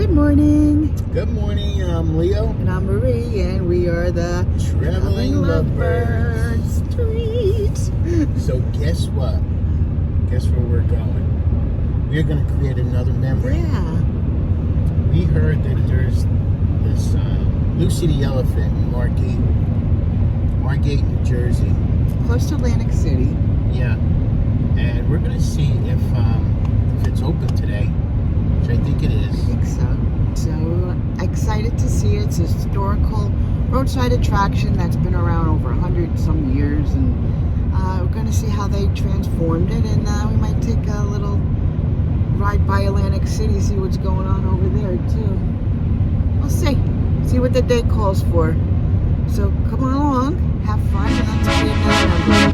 Good morning. Good morning, I'm Leo. And I'm Marie, and we are the Traveling Lovebirds. Street. So guess what? Guess where we're going? We're going to create another memory. Yeah. We heard that there's this Lucy the Elephant in Margate, New Jersey. Close to Atlantic City. Yeah. And we're going to see if it's open today, which I think it is. I think so. So excited to see it. It's a historical roadside attraction that's been around over 100 some years, and we're going to see how they transformed it, and we might take a little ride by Atlantic City, see what's going on over there too. We'll see what the day calls for. So come on along, have fun, and let's be another.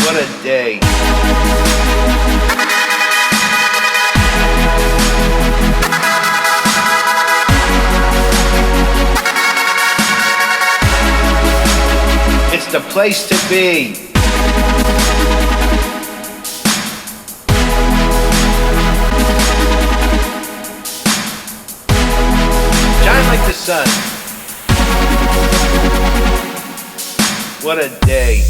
What a day. It's the place to be. Shine like the sun. What a day.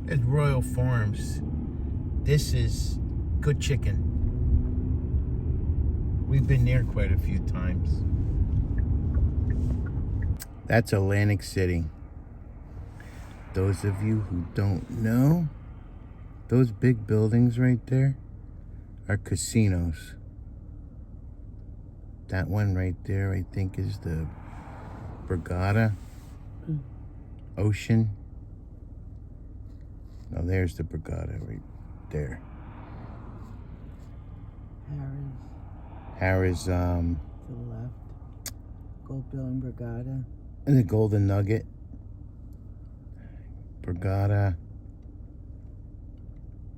At Royal Farms. This is good chicken. We've been there quite a few times. That's Atlantic City. Those of you who don't know, those big buildings right there are casinos. That one right there, I think, is the Borgata Ocean. Oh, there's the Borgata right there. Harris, to the left. Gold Building Borgata. and the Golden Nugget. Borgata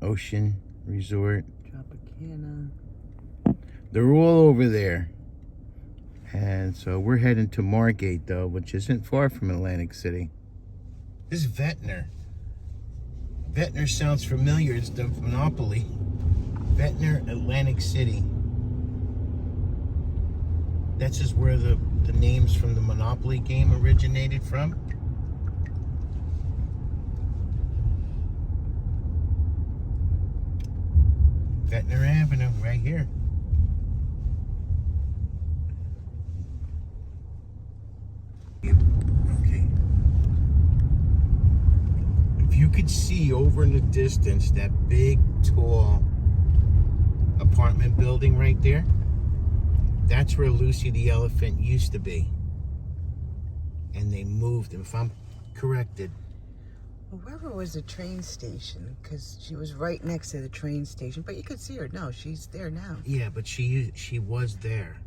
Ocean Resort. Tropicana. They're all over there. And so we're heading to Margate, though, which isn't far from Atlantic City. This is Ventnor. Ventnor sounds familiar. It's the Monopoly. Ventnor, Atlantic City. That's just where the names from the Monopoly game originated from. Ventnor Avenue, right here. Okay. If you could see over in the distance that big, tall apartment building right there, that's where Lucy the Elephant used to be. And they moved, if I'm corrected. Well, wherever was the train station, because she was right next to the train station, but you could see her. No, she's there now. Yeah, but she was there.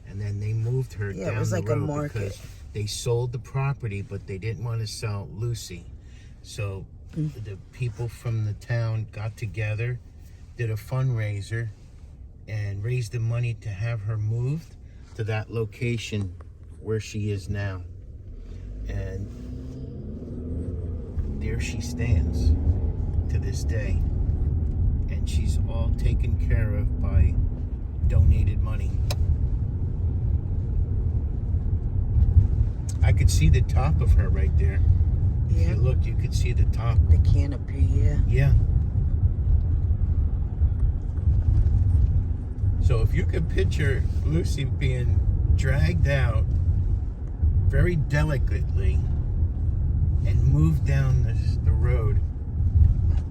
And then they moved her down it was the like road a market. because they sold the property, but they didn't want to sell Lucy. So the people from the town got together, did a fundraiser, and raised the money to have her moved to that location where she is now. And there she stands to this day. And she's all taken care of by donated money. I could see the top of her right there. Yeah. If you looked, you could see the top. The canopy, yeah. Yeah. So if you could picture Lucy being dragged out very delicately and moved down the road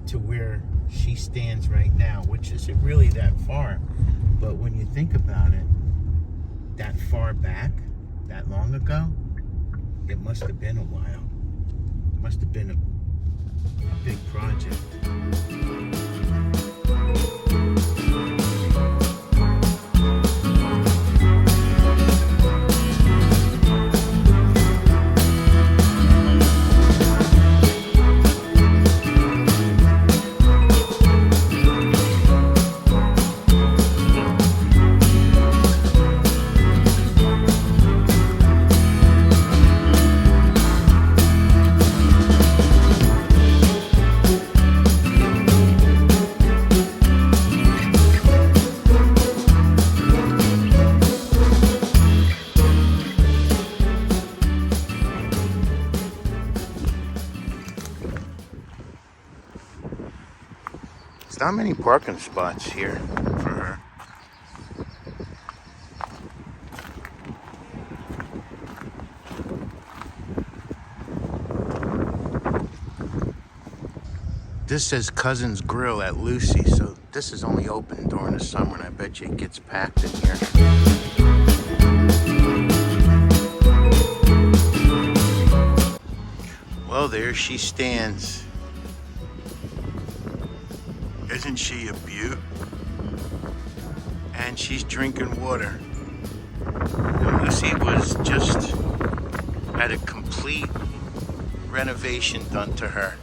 to where she stands right now, which isn't really that far, but when you think about it, that far back, that long ago, it must have been a while. It must have been a big project. not many parking spots here for her. This says Cousin's Grill at Lucy, so this is only open during the summer, and I bet you it gets packed in here. Well, there she stands. Isn't she a beaut? And she's drinking water. And Lucy was just had a complete renovation done to her.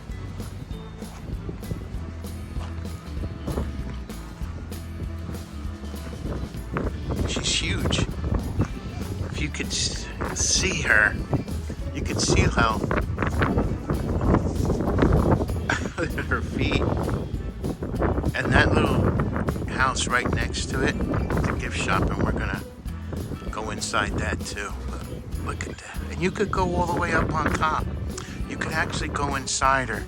She's huge. If you could see her, you could see how look at her feet. And that little house right next to it, the gift shop, and we're gonna go inside that too. But look at that. And you could go all the way up on top. You could actually go inside her.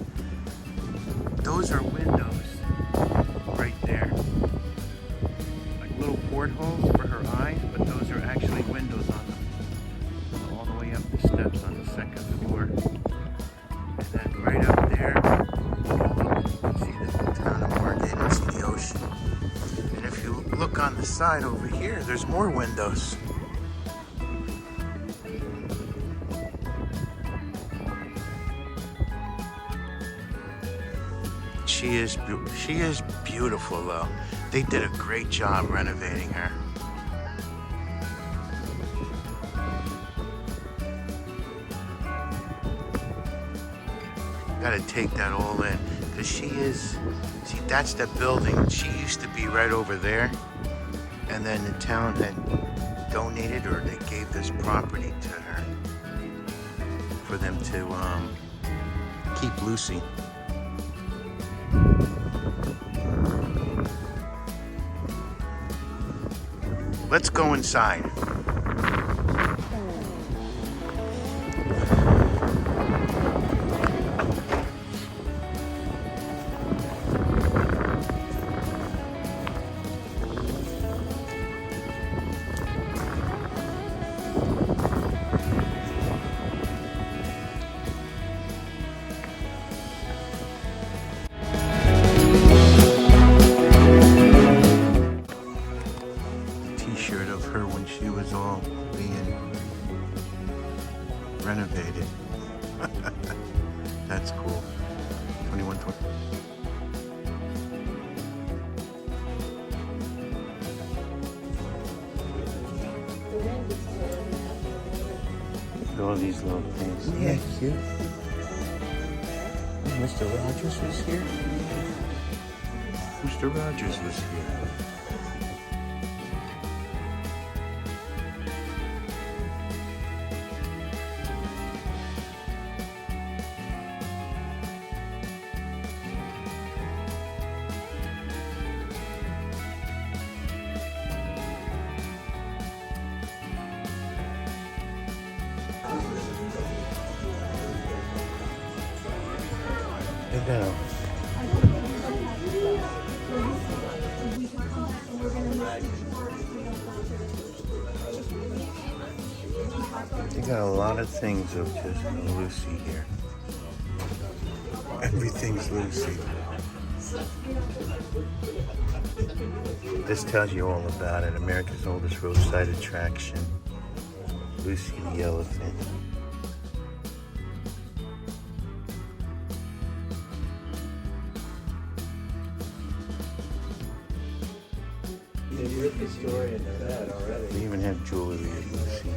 Those are windows right there. Like little portholes for her eyes, but those are actually windows on them. All the way up the steps on the second floor. And then right up there, you can see the town of Margate and see the ocean. And if you look on the side over here, there's more windows. She is beautiful though. They did a great job renovating her. Gotta take that all in, because she is, see, that's the building. She used to be right over there, and then the town had donated, or they gave this property to her for them to keep Lucy. Let's go inside. T-shirt of her when she was all being renovated. That's cool. 2120. Look at all these little things. Yeah, cute. Mr. Rogers was here. Mr. Rogers was here. They got a lot of things of just Lucy here. Everything's Lucy. This tells you all about it. America's oldest roadside attraction. Lucy the elephant. They even have jewelry at Lucy.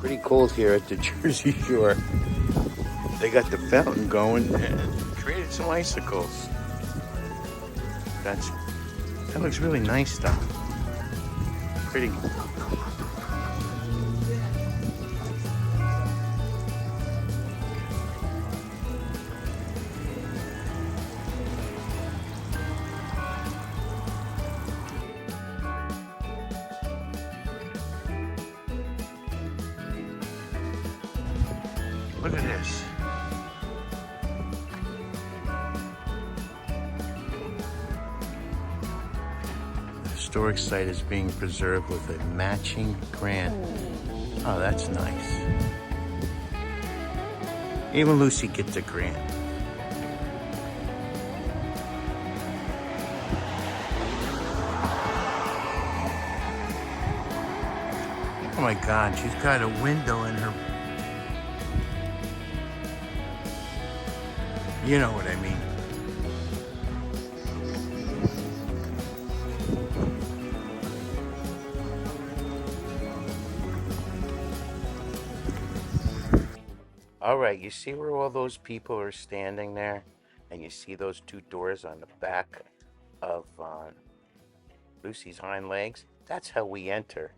Pretty cold here at the Jersey Shore. They got the fountain going and created some icicles. That looks really nice though. Pretty. Look at this. The historic site is being preserved with a matching grant. Oh, that's nice. Even Lucy gets a grant. Oh my God, she's got a window in her. You know what I mean. All right, you see where all those people are standing there? And you see those two doors on the back of Lucy's hind legs? That's how we enter.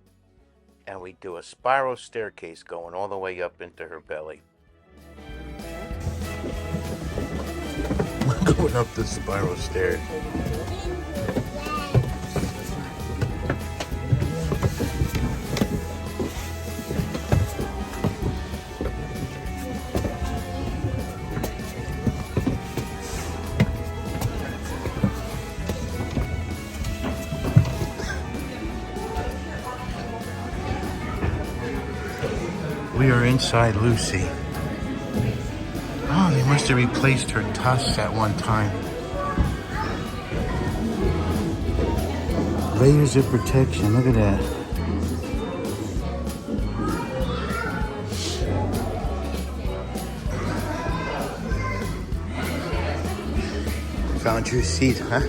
And we do a spiral staircase going all the way up into her belly. We're going up the spiral stairs. We are inside Lucy. Oh, they must have replaced her tusks at one time. Layers of protection, look at that. Found your seat, huh?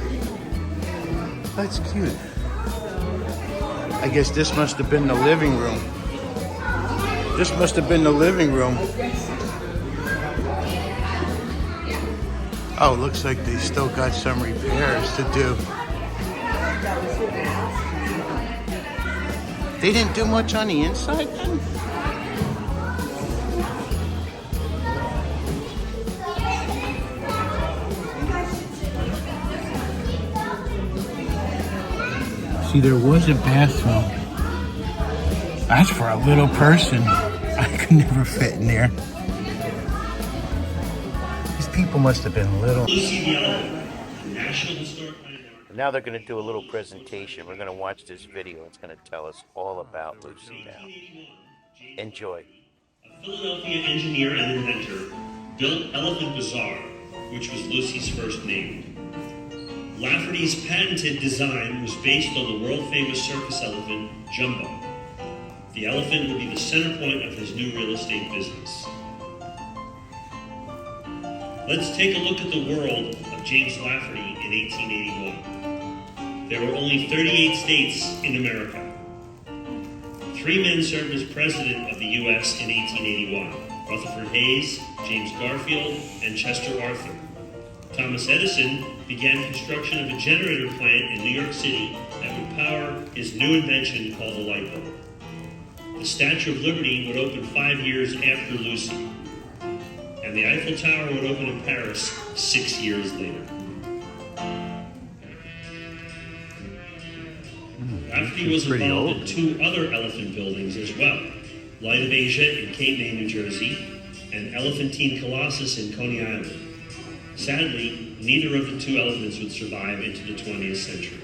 That's cute. I guess this must have been the living room. This must have been the living room. Oh, looks like they still got some repairs to do. They didn't do much on the inside then? See, there was a bathroom. That's for a little person. I could never fit in there. These people must have been little. Now they're going to do a little presentation. We're going to watch this video. It's going to tell us all about Lucy now. Enjoy. A Philadelphia engineer and inventor built Elephant Bazaar, which was Lucy's first name. Lafferty's patented design was based on the world-famous circus elephant, Jumbo. The elephant would be the center point of his new real estate business. Let's take a look at the world of James Lafferty in 1881. There were only 38 states in America. 3 men served as president of the U.S. in 1881. Rutherford Hayes, James Garfield, and Chester Arthur. Thomas Edison began construction of a generator plant in New York City that would power his new invention called the light bulb. The Statue of Liberty would open 5 years after Lucy, and the Eiffel Tower would open in Paris 6 years later. Lafferty was involved in 2 other elephant buildings as well, Light of Asia in Cape May, New Jersey, and Elephantine Colossus in Coney Island. Sadly, neither of the 2 elephants would survive into the 20th century.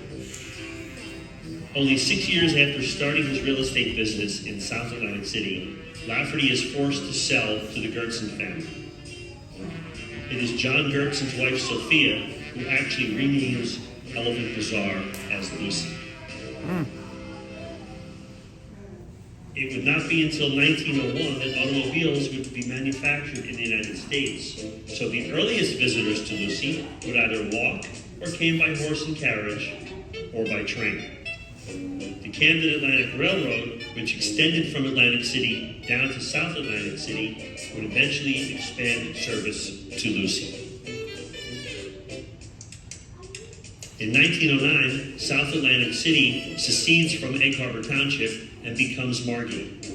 Only 6 years after starting his real estate business in South Atlantic City, Lafferty is forced to sell to the Gertsen family. It is John Gertsen's wife, Sophia, who actually renames Elephant Bazaar as Lucy. It would not be until 1901 that automobiles would be manufactured in the United States, so the earliest visitors to Lucy would either walk or came by horse and carriage or by train. The Camden Atlantic Railroad which extended from Atlantic City down to South Atlantic City, would eventually expand its service to Lucy. In 1909, South Atlantic City secedes from Egg Harbor Township and becomes Margate.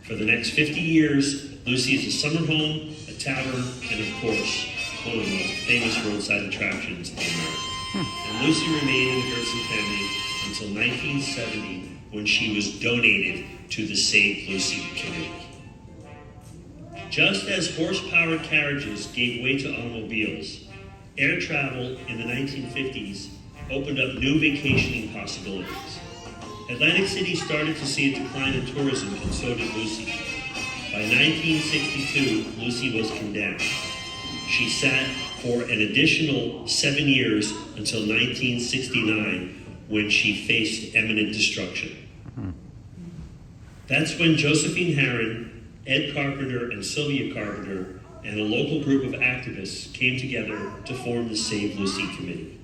For the next 50 years, Lucy is a summer home, a tavern, and of course, one of the most famous roadside attractions in America. And Lucy remained in the Gerson family until 1970, when she was donated to the Save Lucy Committee. Just as horse-powered carriages gave way to automobiles, air travel in the 1950s opened up new vacationing possibilities. Atlantic City started to see a decline in tourism, and so did Lucy. By 1962, Lucy was condemned. She sat for an additional 7 years until 1969, when she faced imminent destruction. That's when Josephine Herron, Ed Carpenter, and Sylvia Carpenter, and a local group of activists came together to form the Save Lucy Committee.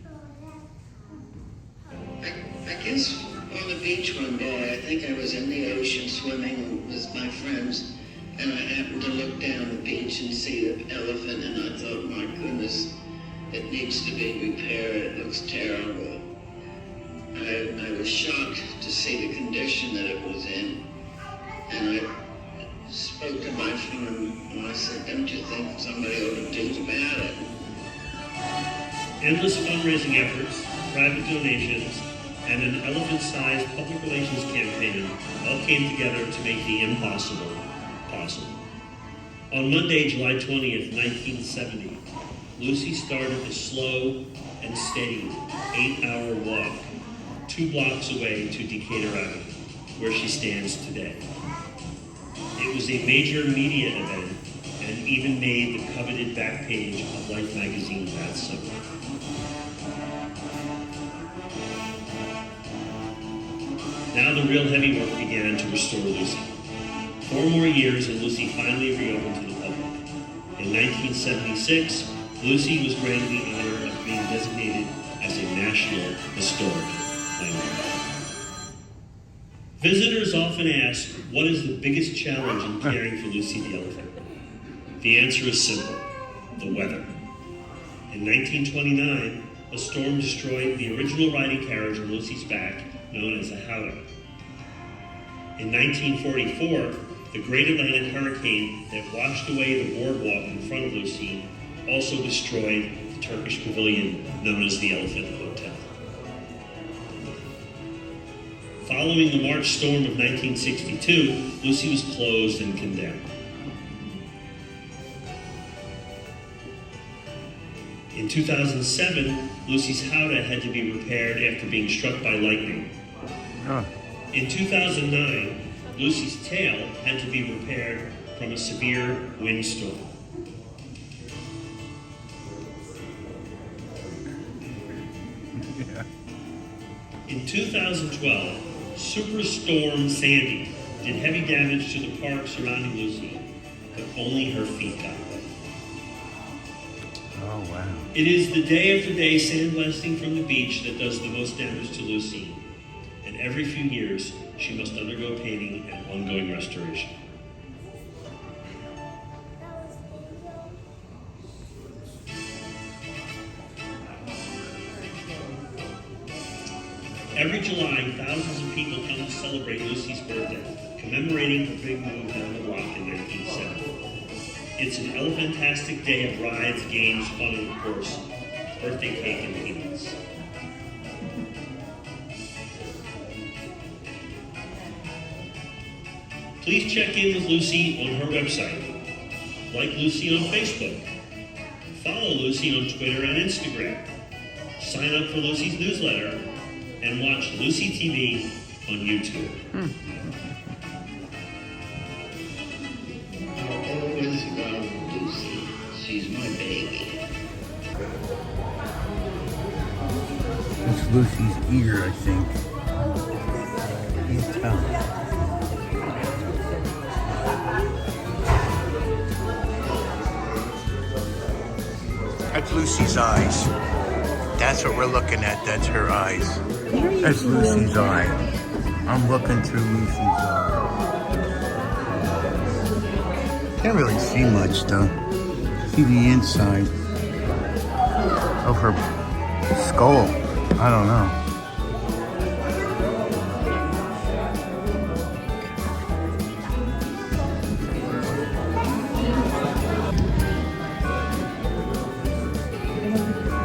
I guess on the beach one day, I think I was in the ocean swimming with my friends, and I happened to look down the beach and see the elephant, and I thought, my goodness, it needs to be repaired. It looks terrible. I was shocked to see the condition that it was in, and I spoke to my friend, and I said, don't you think somebody ought to do about it? Endless fundraising efforts, private donations, and an elephant-sized public relations campaign all came together to make the impossible possible. On Monday, July 20th, 1970, Lucy started a slow and steady 8-hour walk 2 blocks away to Decatur Avenue, where she stands today. It was a major media event and even made the coveted back page of Life magazine that summer. Now the real heavy work began to restore Lucy. 4 more years and Lucy finally reopened to the public. In 1976, Lucy was granted the honor of being designated as a National Historic Landmark. Visitors often ask, what is the biggest challenge in caring for Lucy the elephant? The answer is simple: the weather. In 1929, a storm destroyed the original riding carriage on Lucy's back, known as a howdah. In 1944, the Great Atlantic Hurricane that washed away the boardwalk in front of Lucy also destroyed the Turkish pavilion known as the Elephant Hotel. Following the March storm of 1962, Lucy was closed and condemned. In 2007, Lucy's howdah had to be repaired after being struck by lightning. In 2009, Lucy's tail had to be repaired from a severe windstorm. In 2012, Superstorm Sandy did heavy damage to the park surrounding Lucy, but only her feet got wet. Oh, wow. It is the day-after-day sandblasting from the beach that does the most damage to Lucy, and every few years, she must undergo painting and ongoing restoration. Every July, thousands of people come to celebrate Lucy's birthday, commemorating her big move down the block in 1970. It's an elephantastic day of rides, games, fun, and of course, birthday cake and peanuts. Please check in with Lucy on her website. Like Lucy on Facebook. Follow Lucy on Twitter and Instagram. Sign up for Lucy's newsletter and watch Lucy TV on YouTube. I always loved Lucy. She's my baby. That's Lucy's ear, I think. You can tell. That's Lucy's eyes. That's what we're looking at. That's her eyes. That's Lucy's eye. I'm looking through Lucy's. Can't really see much though. See the inside of her skull. I don't know.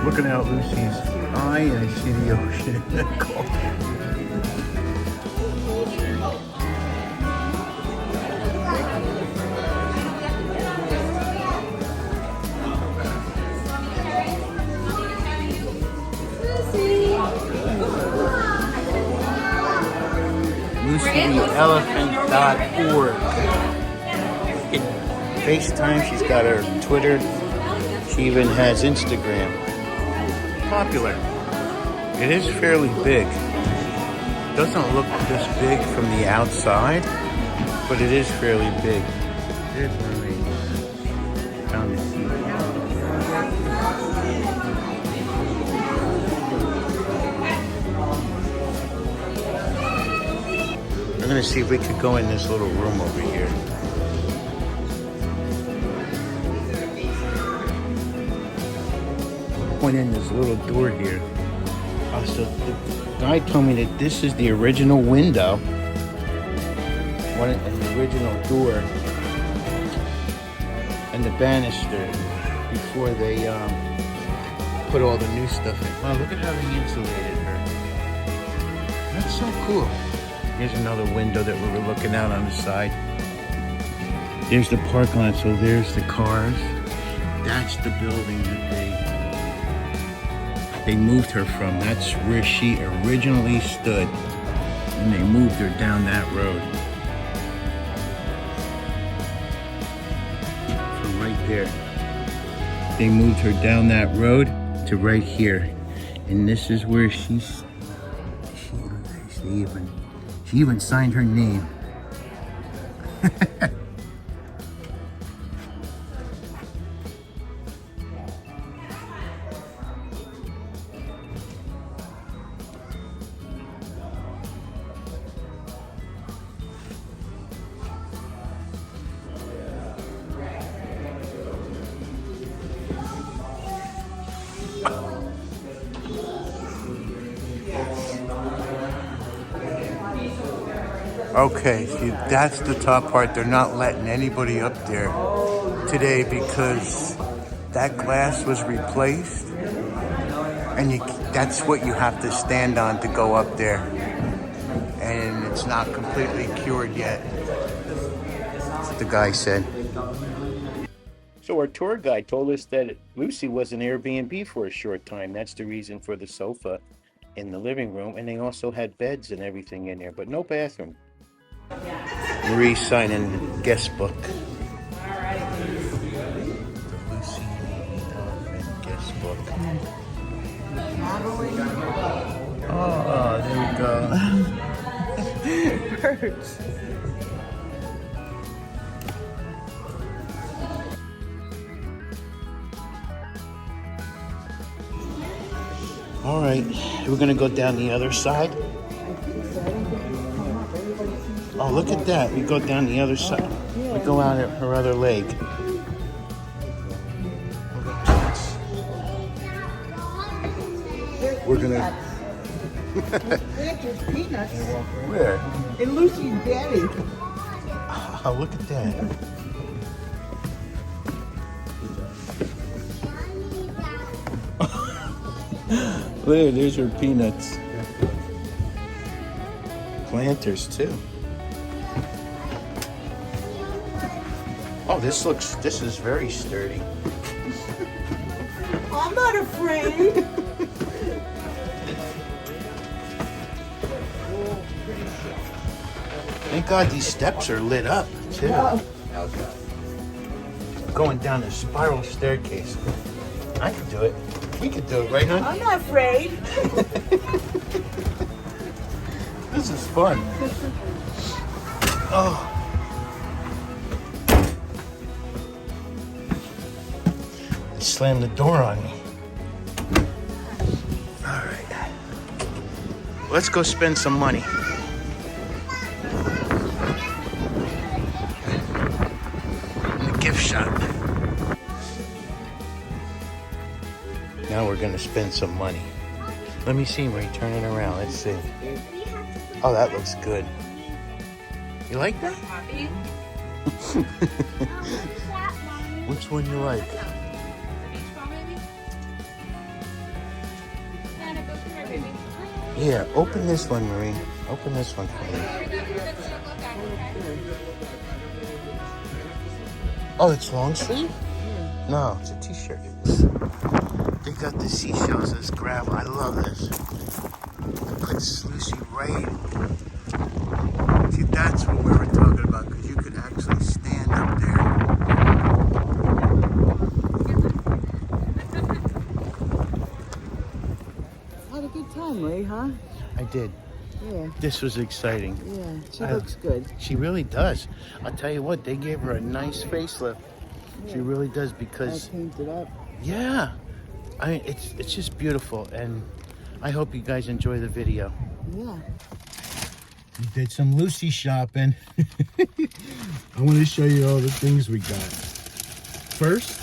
Looking out Lucy's eye, I see the ocean. LucyTheElephant.org. FaceTime, she's got her Twitter. She even has Instagram. Popular. It is fairly big. Doesn't look this big from the outside, but it is fairly big. There's Marie. Found it. I'm gonna see if we could go in this little room over here. Went in this little door here. So the guy told me that this is the original window. And the original door. And the banister before they put all the new stuff in. Wow, look at how they insulated her. That's so cool. Here's another window that we were looking out on the side. There's the park lot, so there's the cars. That's the building that they moved her from. That's where she originally stood. And they moved her down that road. From right there. They moved her down that road to right here. And this is where she even signed her name. Okay, see, that's the top part. They're not letting anybody up there today because that glass was replaced, and that's what you have to stand on to go up there, and it's not completely cured yet. That's what the guy said. So our tour guide told us that Lucy was an Airbnb for a short time. That's the reason for the sofa in the living room, and they also had beds and everything in there, but no bathroom. Marie signing the guest book. The Lucy Elephant guest book. Oh, there we go. Birds. All right, we're gonna go down the other side. Oh, look at that. We go down the other side. We go out at her other leg. We're gonna... There's peanuts. Where? In Lucy's belly. Oh, look at that. There's her peanuts. Planters, too. Oh, this is very sturdy. I'm not afraid. Thank God these steps are lit up, too. Going down a spiral staircase. I could do it. We could do it, right, hon? I'm not afraid. This is fun. Oh. They slammed the door on me. All right. Let's go spend some money. shop. Now we're gonna spend some money. Let me see, Marie, turn it around. Let's see. Oh, that looks good. You like that? Which one you like? Yeah, open this one, Marie. Open this one for me. Oh, it's long sleeve? No, it's a t-shirt. They got the seashells as gravel. I love this. It puts Lucy right. See, that's what we were talking about, because you could actually stand up there. Had a good time, Ray, huh? I did. Yeah. This was exciting. Yeah, she looks good. She really does. I'll tell you what, they gave her a nice facelift. Yeah. She really does, All because painted up. yeah, I mean, it's just beautiful, and I hope you guys enjoy the video. Yeah. We did some Lucy shopping. I want to show you all the things we got. First,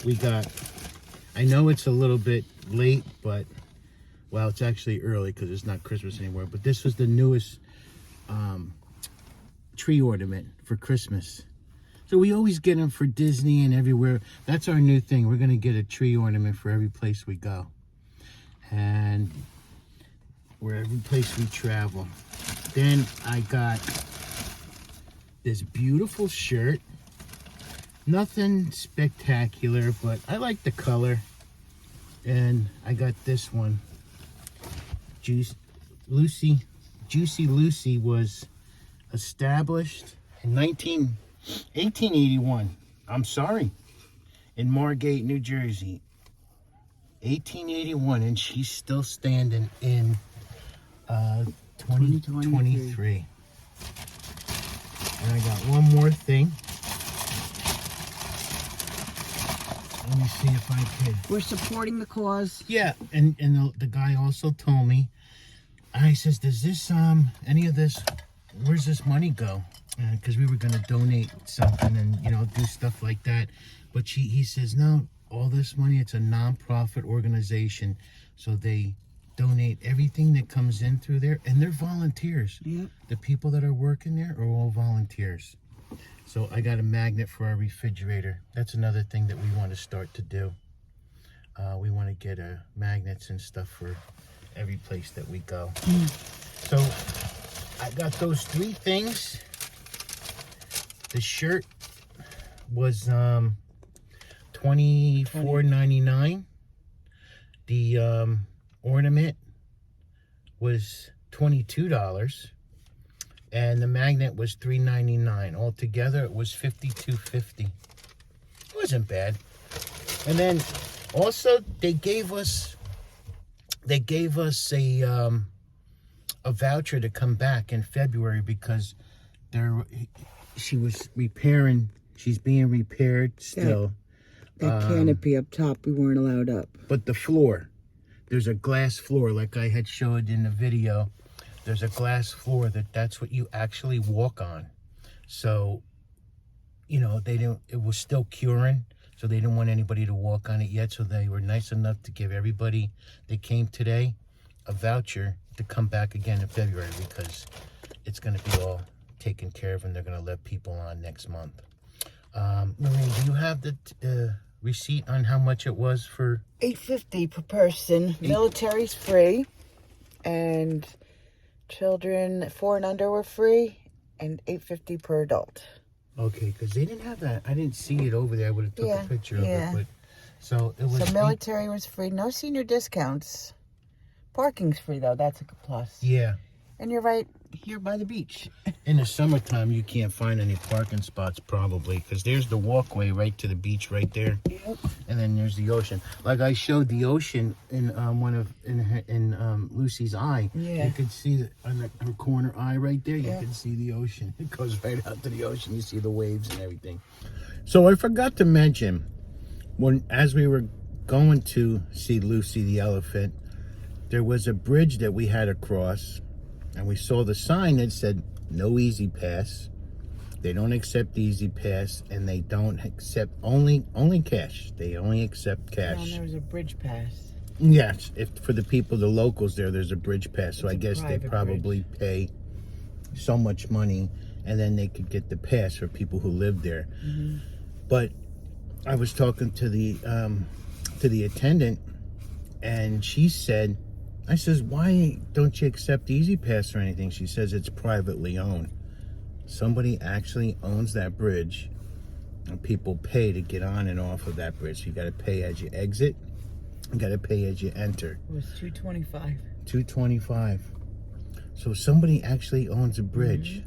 we got, I know it's a little bit late, but, well, it's actually early because it's not Christmas anymore, but this was the newest tree ornament for Christmas. So we always get them for Disney and everywhere. That's our new thing. We're going to get a tree ornament for every place we go. And every place we travel. Then I got this beautiful shirt. Nothing spectacular, but I like the color. And I got this one. Juicy Lucy was established in 1881. I'm sorry. In Margate, New Jersey. 1881, and she's still standing in 2023. And I got one more thing. Let me see if I can. We're supporting the cause. Yeah, and the guy also told me, he says, does this, any of this, where's this money go? Because we were going to donate something and, you know, do stuff like that. But he says, no, all this money, it's a non-profit organization. So they donate everything that comes in through there. And they're volunteers. Yep. The people that are working there are all volunteers. So I got a magnet for our refrigerator. That's another thing that we want to start to do. We want to get magnets and stuff for every place that we go. So I got those three things. The shirt was $24.99. The ornament was $22. And the magnet was $3.99. Altogether, it was $52.50. It wasn't bad. And then also they gave us a voucher to come back in February because she was repairing. She's being repaired still. That canopy up top, we weren't allowed up. But the floor, there's a glass floor, like I had showed in the video. There's a glass floor that's what you actually walk on. So, you know, it was still curing, so they didn't want anybody to walk on it yet. So they were nice enough to give everybody that came today a voucher to come back again in February because it's going to be all taken care of and they're going to let people on next month. Marie, do you have the receipt on how much it was for? $8.50 per person. Military's free, and children 4 and under were free, and $8.50 per adult. Okay, because they didn't have that. I didn't see it over there. I would have took a picture of it. But, so it was. So military was free. No senior discounts. Parking's free though. That's a plus. Yeah. And you're right here by the beach. In the summertime, you can't find any parking spots probably because there's the walkway right to the beach right there. Yep. And then there's the ocean. Like I showed the ocean in Lucy's eye. Yeah. You could see on her corner eye right there. You can see the ocean. It goes right out to the ocean. You see the waves and everything. So I forgot to mention as we were going to see Lucy the elephant, there was a bridge that we had to cross. And we saw the sign that said, no easy pass. They don't accept Easy Pass, and they don't accept only cash. They only accept cash. And there's a bridge pass. Yes, if for the people, the locals there's a bridge pass. So It's I a guess they private probably pay so much money, and then they could get the pass for people who live there. Mm-hmm. But I was talking to the attendant, and she said, I says, why don't you accept Easy Pass or anything? She says it's privately owned. Somebody actually owns that bridge, and people pay to get on and off of that bridge. So you got to pay as you exit, you got to pay as you enter. It was $2.25. $2.25. So somebody actually owns a bridge.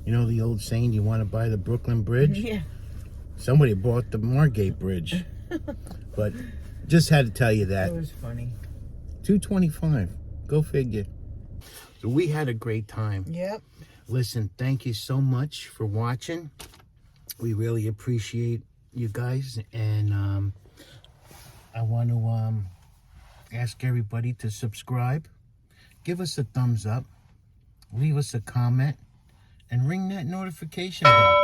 You know the old saying, you want to buy the Brooklyn Bridge? Yeah. Somebody bought the Margate Bridge. But just had to tell you that. It was funny. $2.25. Go figure. So we had a great time. Yep. Listen, thank you so much for watching. We really appreciate you guys. And I want to ask everybody to subscribe. Give us a thumbs up. Leave us a comment. And ring that notification bell.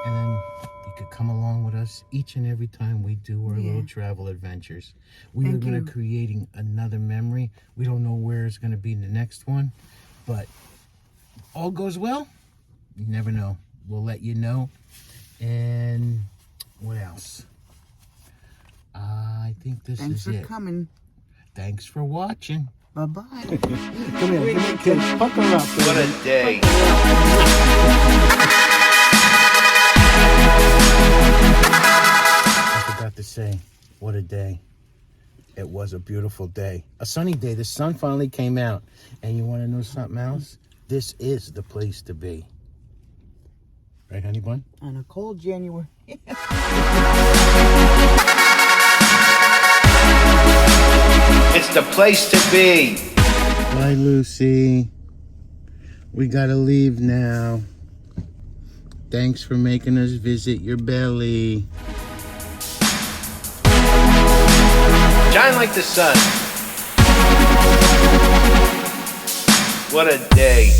And then you could come along with us each and every time we do our little travel adventures. We are going to creating another memory. We don't know where it's going to be the next one. But all goes well, you never know. We'll let you know. And what else? I think this Thanks is for it. coming. Thanks for watching. Bye-bye. Come here, kids. Pucker up. What a day. I forgot to say, what a day. It was a beautiful day. A sunny day. The sun finally came out. And you want to know something else? This is the place to be. Right, honey bun? On a cold January. It's the place to be. Bye, Lucy. We gotta leave now. Thanks for making us visit your belly. Shine like the sun. What a day.